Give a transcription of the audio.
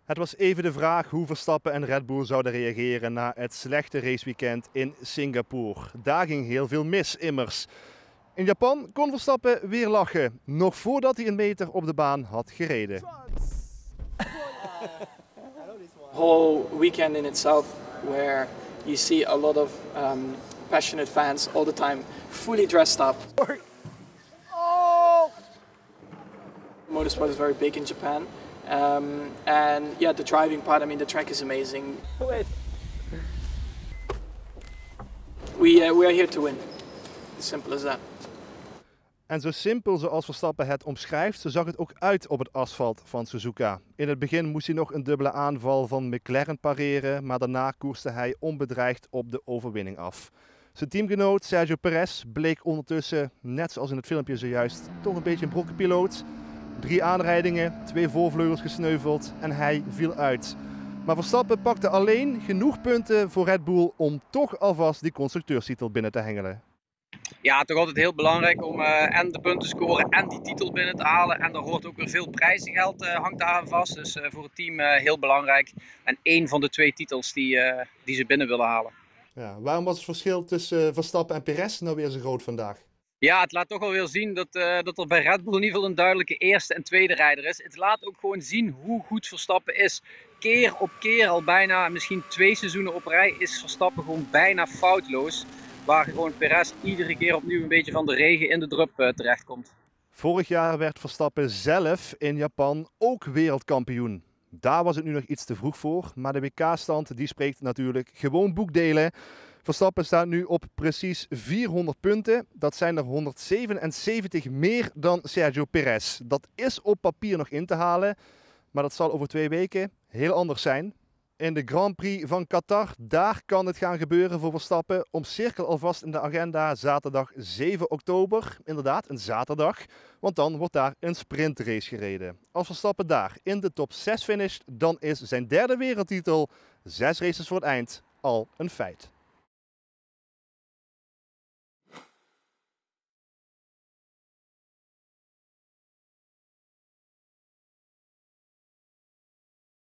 Het was even de vraag hoe Verstappen en Red Bull zouden reageren na het slechte raceweekend in Singapore. Daar ging heel veel mis immers. In Japan kon Verstappen weer lachen, nog voordat hij een meter op de baan had gereden. Whole weekend in itself where you see a lot of passionate fans all the time, fully dressed up. Motorsport is very big in Japan. And yeah, the driving part, I mean, the track is amazing. We are here to win. Simple as that. En zo simpel zoals Verstappen het omschrijft, zo zag het ook uit op het asfalt van Suzuka. In het begin moest hij nog een dubbele aanval van McLaren pareren, maar daarna koerste hij onbedreigd op de overwinning af. Zijn teamgenoot Sergio Perez bleek ondertussen, net zoals in het filmpje zojuist, toch een beetje een brokkenpiloot. 3 aanrijdingen, 2 voorvleugels gesneuveld en hij viel uit. Maar Verstappen pakte alleen genoeg punten voor Red Bull om toch alvast die constructeurstitel binnen te hengelen. Ja, toch altijd heel belangrijk om en de punten te scoren en die titel binnen te halen. En daar hoort ook weer veel prijzengeld hangt daar aan vast. Dus voor het team heel belangrijk. En 1 van de 2 titels die ze binnen willen halen. Ja, waarom was het verschil tussen Verstappen en Perez nou weer zo groot vandaag? Ja, het laat toch wel weer zien dat er bij Red Bull in ieder geval een duidelijke eerste en tweede rijder is. Het laat ook gewoon zien hoe goed Verstappen is. Keer op keer al bijna, misschien 2 seizoenen op rij, is Verstappen gewoon bijna foutloos. Waar gewoon Perez iedere keer opnieuw een beetje van de regen in de drup terechtkomt. Vorig jaar werd Verstappen zelf in Japan ook wereldkampioen. Daar was het nu nog iets te vroeg voor, maar de WK-stand die spreekt natuurlijk gewoon boekdelen. Verstappen staat nu op precies 400 punten. Dat zijn er 177 meer dan Sergio Perez. Dat is op papier nog in te halen, maar dat zal over 2 weken heel anders zijn. In de Grand Prix van Qatar, daar kan het gaan gebeuren voor Verstappen. Omcirkel alvast in de agenda zaterdag 7 oktober. Inderdaad, een zaterdag, want dan wordt daar een sprintrace gereden. Als Verstappen daar in de top 6 finisht, dan is zijn 3e wereldtitel, 6 races voor het eind, al een feit.